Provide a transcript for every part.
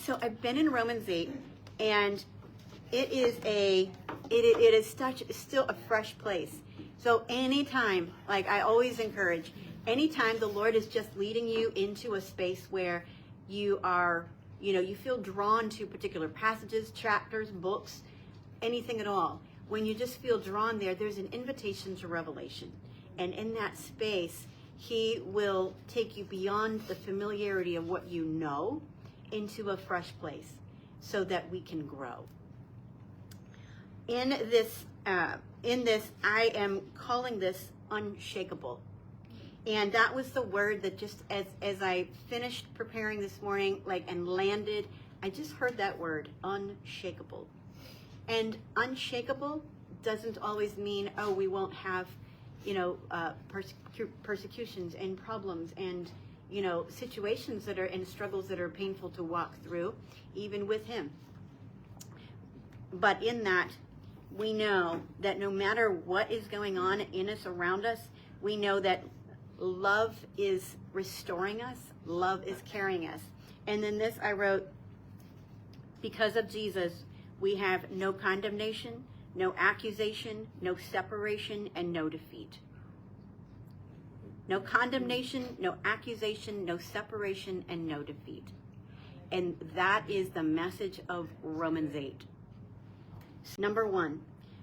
So I've been in Romans 8, and it is still a fresh place. So anytime, like I always encourage, anytime the Lord is just leading you into a space where you are, you feel drawn to particular passages, chapters, books, anything at all. When you just feel drawn there, there's an invitation to revelation. And in that space, he will take you beyond the familiarity of what you know into a fresh place so that we can grow. In this, I am calling this unshakable. And that was the word that just as I finished preparing this morning, and landed, I just heard that word, unshakable. And unshakable doesn't always mean, we won't have, persecutions and problems and, situations that are and struggles that are painful to walk through, even with him. But in that, we know that no matter what is going on in us, around us, we know that love is restoring us, love is carrying us. And then this I wrote, because of Jesus, we have no condemnation, no accusation, no separation, and no defeat. No condemnation, no accusation, no separation, and no defeat. And that is the message of Romans 8. Number 1,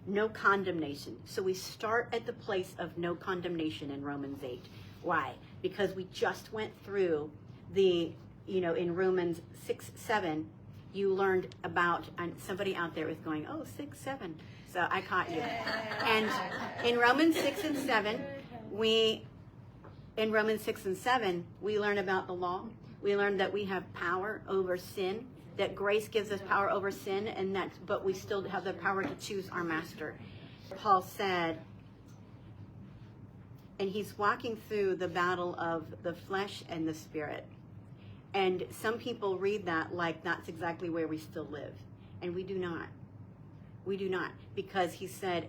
no condemnation. So we start at the place of no condemnation in Romans 8. Why? Because we just went through in Romans 6, 7, you learned about, and somebody out there is going, 6, 7. So I caught you. And in Romans 6 and 7, we learn about the law. We learn that we have power over sin, that grace gives us power over sin, but we still have the power to choose our master. Paul said, and he's walking through the battle of the flesh and the spirit. And some people read that like that's exactly where we still live. And we do not. We do not. Because he said,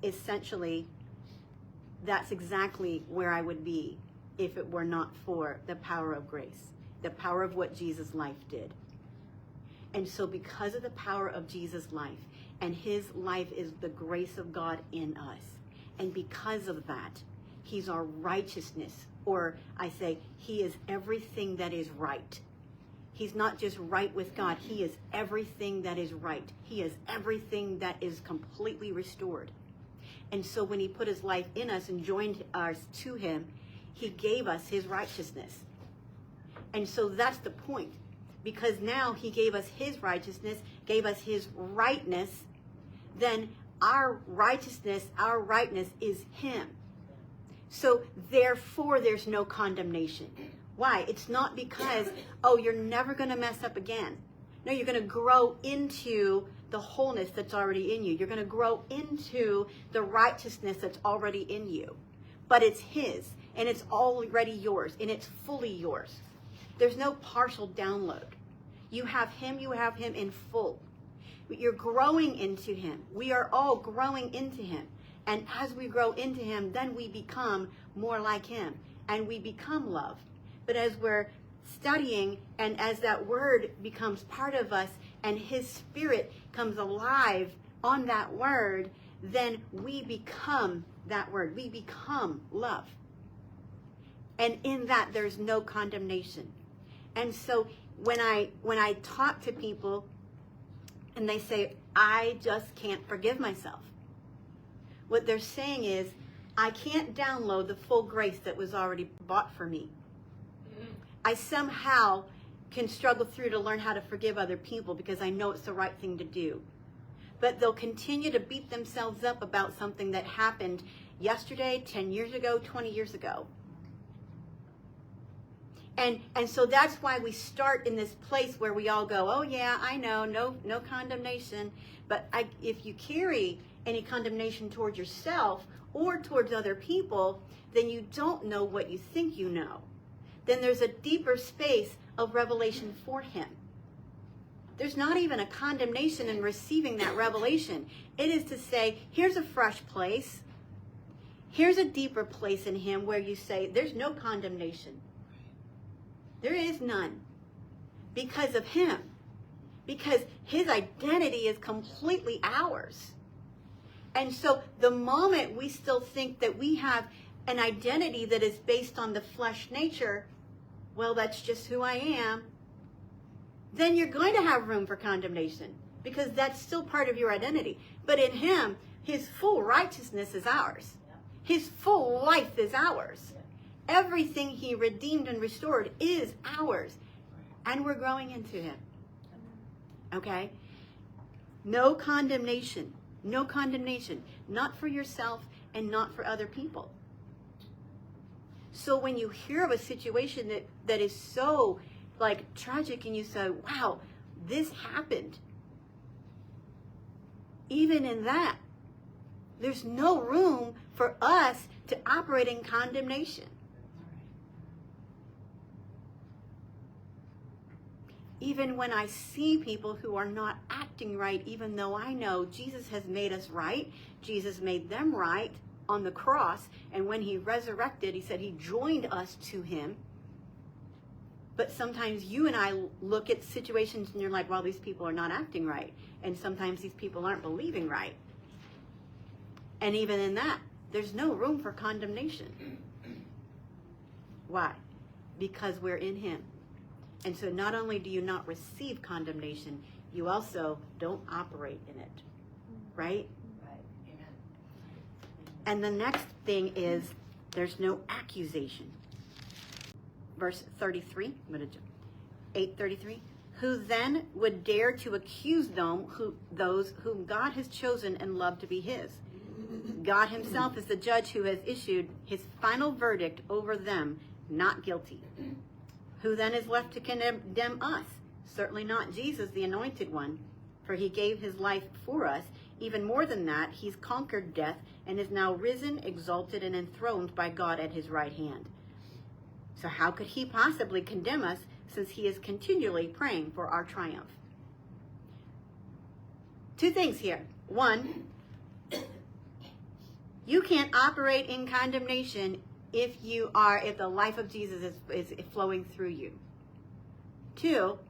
essentially, that's exactly where I would be if it were not for the power of grace, the power of what Jesus' life did. And so because of the power of Jesus' life, and his life is the grace of God in us, and because of that, he's our righteousness, or I say, he is everything that is right. He's not just right with God, he is everything that is right. He is everything that is completely restored. And so when he put his life in us and joined us to him, he gave us his righteousness. And so that's the point. Because now he gave us his righteousness, gave us his rightness, then our righteousness, our rightness is him. So therefore there's no condemnation. Why? It's not because, you're never going to mess up again. No, you're going to grow into the wholeness that's already in you. You're going to grow into the righteousness that's already in you. But it's his, and it's already yours, and it's fully yours. There's no partial download. You have him in full. You're growing into him. We are all growing into him. And as we grow into him, then we become more like him, and we become love. But as we're studying, and as that word becomes part of us, and his spirit comes alive on that word, then we become that word. We become love. And in that, there's no condemnation. And so when I talk to people and they say, I just can't forgive myself, what they're saying is, I can't download the full grace that was already bought for me. I somehow can struggle through to learn how to forgive other people because I know it's the right thing to do. But they'll continue to beat themselves up about something that happened yesterday, 10 years ago, 20 years ago. And so that's why we start in this place where we all go, oh yeah, I know, no condemnation. But if you carry any condemnation towards yourself or towards other people, then you don't know what you think you know. Then there's a deeper space of revelation for him. There's not even a condemnation in receiving that revelation. It is to say, here's a fresh place. Here's a deeper place in him where you say, there's no condemnation. There is none. because of him. Because his identity is completely ours. And so the moment we still think that we have an identity that is based on the flesh nature, well, that's just who I am, then you're going to have room for condemnation, because that's still part of your identity. But in him, his full righteousness is ours. His full life is ours. Everything he redeemed and restored is ours. And we're growing into him. Okay? No condemnation. No condemnation. Not for yourself and not for other people. So when you hear of a situation that is so like tragic and you say, wow, this happened. Even in that, there's no room for us to operate in condemnation. Even when I see people who are not acting right, even though I know Jesus has made us right, Jesus made them right on the cross, and when he resurrected, he said he joined us to him. But sometimes you and I look at situations and you're like, well, these people are not acting right. And sometimes these people aren't believing right. And even in that, there's no room for condemnation. Why? Because we're in him. And so not only do you not receive condemnation, you also don't operate in it. Right? Right. Amen. And the next thing is there's no accusation. Verse 33, 8:33. Who then would dare to accuse those whom God has chosen and loved to be his? God himself is the judge who has issued his final verdict over them, not guilty. Who then is left to condemn us? Certainly not Jesus, the anointed one, for he gave his life for us. Even more than that, he's conquered death and is now risen, exalted, and enthroned by God at his right hand. So how could he possibly condemn us, since he is continually praying for our triumph? Two things here. One, you can't operate in condemnation if the life of Jesus is flowing through you. Two,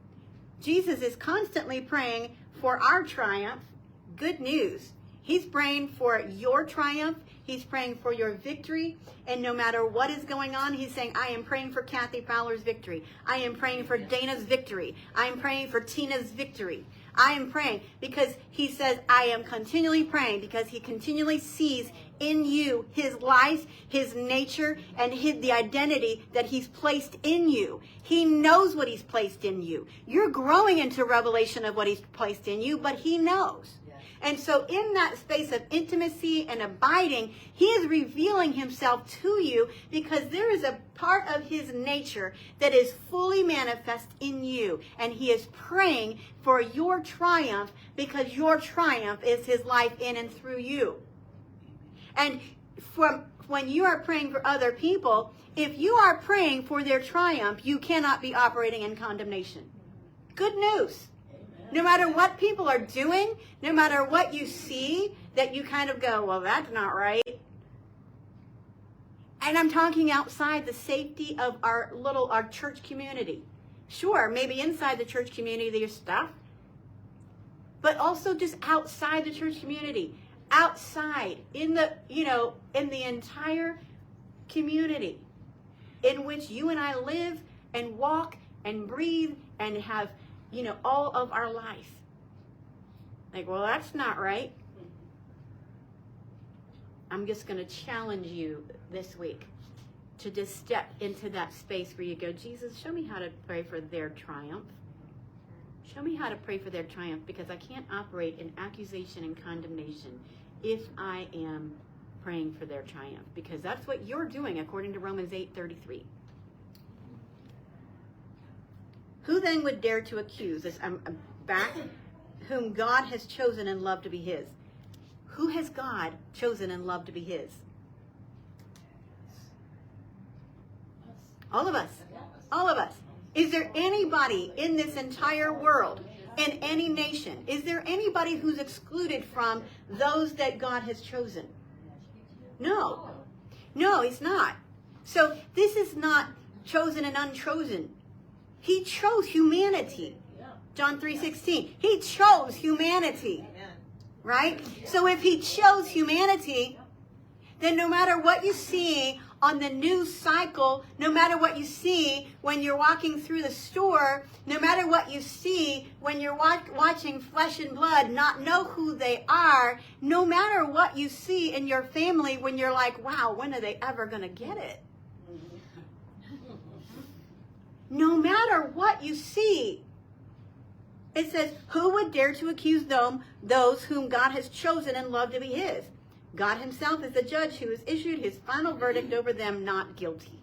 Jesus is constantly praying for our triumph. Good news. He's praying for your triumph. He's praying for your victory. And no matter what is going on, he's saying, I am praying for Kathy Fowler's victory. I am praying for Dana's victory. I am praying for Tina's victory. I am praying because he says, I am continually praying, because he continually sees in you his life, his nature, and the identity that he's placed in you. He knows what he's placed in you. You're growing into revelation of what he's placed in you, but he knows. And so in that space of intimacy and abiding, he is revealing himself to you, because there is a part of his nature that is fully manifest in you. And he is praying for your triumph, because your triumph is his life in and through you. And when you are praying for other people, if you are praying for their triumph, you cannot be operating in condemnation. Good news. No matter what people are doing, no matter what you see, that you kind of go, well, that's not right. And I'm talking outside the safety of our church community. Sure, maybe inside the church community there's stuff, but also just outside the church community, outside in the entire community in which you and I live and walk and breathe and have all of our life. Like, well, that's not right. I'm just going to challenge you this week to just step into that space where you go, Jesus, show me how to pray for their triumph. Show me how to pray for their triumph, because I can't operate in accusation and condemnation if I am praying for their triumph, because that's what you're doing according to Romans 8:33. Who then would dare to accuse this? I'm back. Whom God has chosen and loved to be his. Who has God chosen and loved to be his? All of us. All of us. Is there anybody in this entire world, in any nation, is there anybody who's excluded from those that God has chosen? No. No, he's not. So this is not chosen and unchosen. He chose humanity. John 3:16. He chose humanity. Right? So if he chose humanity, then no matter what you see on the news cycle, no matter what you see when you're walking through the store, no matter what you see when you're watching flesh and blood not know who they are, no matter what you see in your family when you're like, wow, when are they ever going to get it? No matter what you see, it says, who would dare to accuse those whom God has chosen and loved to be his? God himself is the judge who has issued his final verdict over them, not guilty.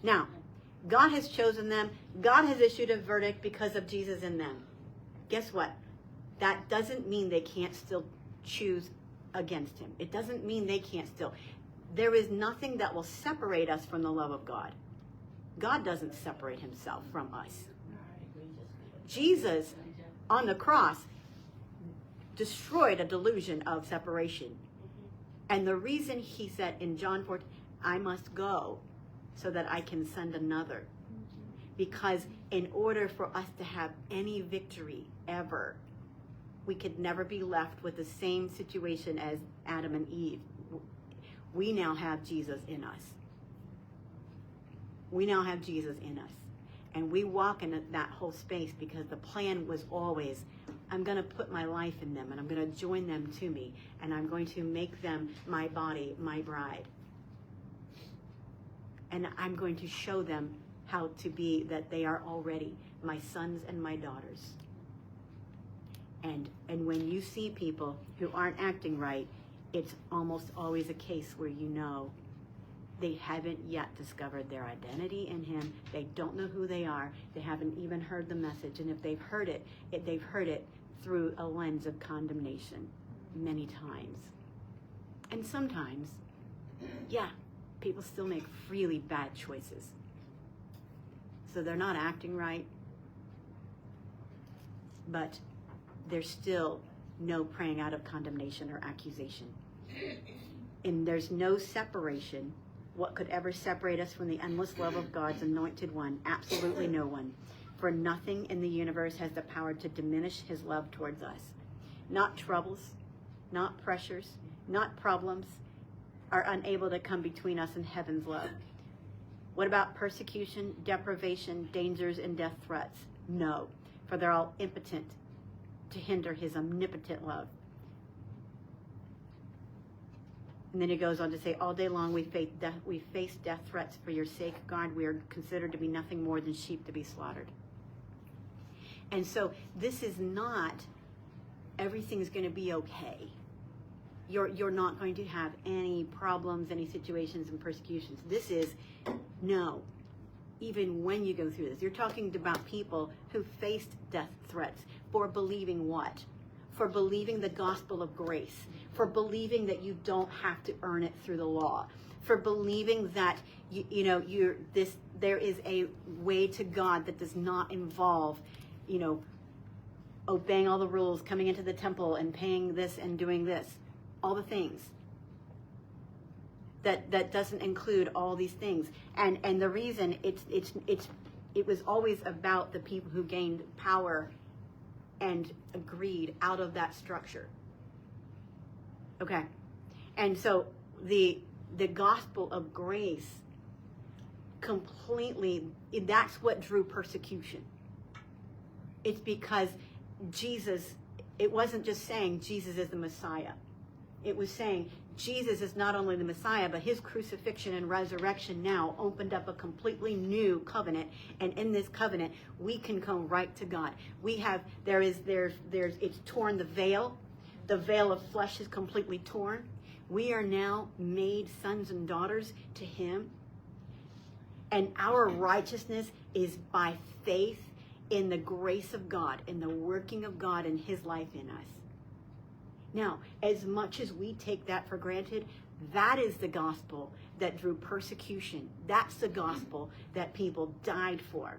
Now, God has chosen them. God has issued a verdict because of Jesus in them. Guess what? That doesn't mean they can't still choose against him. It doesn't mean they can't still. There is nothing that will separate us from the love of God. God doesn't separate himself from us. Jesus on the cross destroyed a delusion of separation. And the reason he said in John 14, I must go so that I can send another. Because in order for us to have any victory ever, we could never be left with the same situation as Adam and Eve. We now have Jesus in us. We now have Jesus in us. And we walk in that whole space because the plan was always, I'm going to put my life in them and I'm going to join them to me and I'm going to make them my body, my bride. And I'm going to show them how to be that they are already my sons and my daughters. And when you see people who aren't acting right, it's almost always a case where you know they haven't yet discovered their identity in him. They don't know who they are. They haven't even heard the message. And if they've heard it, they've heard it through a lens of condemnation many times. And sometimes, yeah, people still make really bad choices. So they're not acting right, but there's still no praying out of condemnation or accusation. And there's no separation. What could ever separate us from the endless love of God's anointed one? Absolutely no one. For nothing in the universe has the power to diminish his love towards us. Not troubles, not pressures, not problems are unable to come between us and heaven's love. What about persecution, deprivation, dangers, and death threats? No, for they're all impotent to hinder his omnipotent love. And then he goes on to say, all day long we face death threats for your sake, God. We are considered to be nothing more than sheep to be slaughtered. And so this is not, everything's going to be okay. You're not going to have any problems, any situations and persecutions. This is, no, even when you go through this. You're talking about people who faced death threats for believing what? For believing the gospel of grace, for believing that you don't have to earn it through the law, for believing that there is a way to God that does not involve, obeying all the rules, coming into the temple and paying this and doing this, all the things. That doesn't include all these things, and the reason it was always about the people who gained power and agreed out of that structure. Okay. And so the gospel of grace completely, that's what drew persecution. It's because Jesus, it wasn't just saying Jesus is the Messiah. It was saying Jesus is not only the Messiah, but his crucifixion and resurrection now opened up a completely new covenant. And in this covenant, we can come right to God. It's torn the veil. The veil of flesh is completely torn. We are now made sons and daughters to him. And our righteousness is by faith in the grace of God, in the working of God in his life in us. Now, as much as we take that for granted, that is the gospel that drew persecution. That's the gospel that people died for.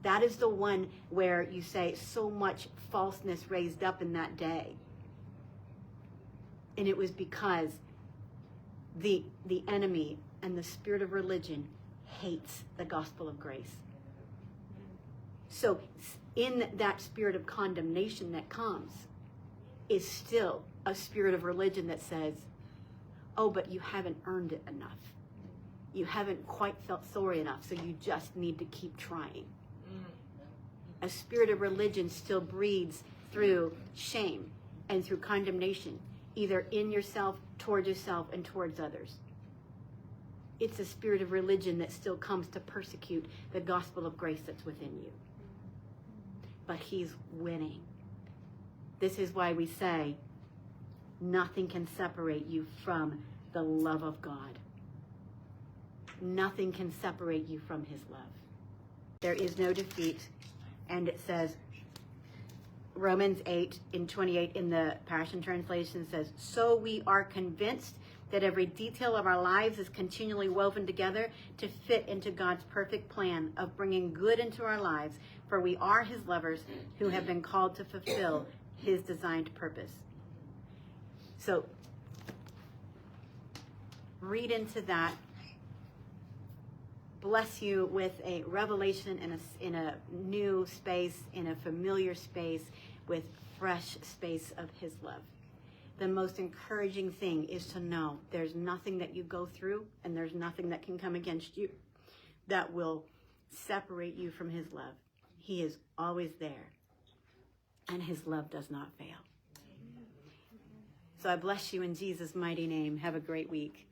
That is the one where you say so much falseness raised up in that day. And it was because the enemy and the spirit of religion hates the gospel of grace. So in that spirit of condemnation that comes is still a spirit of religion that says, oh, but you haven't earned it enough. You haven't quite felt sorry enough, so you just need to keep trying. A spirit of religion still breeds through shame and through condemnation, either in yourself, towards yourself, and towards others. It's a spirit of religion that still comes to persecute the gospel of grace that's within you. But he's winning. This is why we say, nothing can separate you from the love of God. Nothing can separate you from his love. There is no defeat. And it says, Romans 8:28 in the Passion Translation says, so we are convinced that every detail of our lives is continually woven together to fit into God's perfect plan of bringing good into our lives, for we are his lovers who have been called to fulfill his designed purpose. So read into that. Bless you with a revelation in a new space, in a familiar space, with fresh space of his love. The most encouraging thing is to know there's nothing that you go through and there's nothing that can come against you that will separate you from his love. He is always there, and his love does not fail. So I bless you in Jesus' mighty name. Have a great week.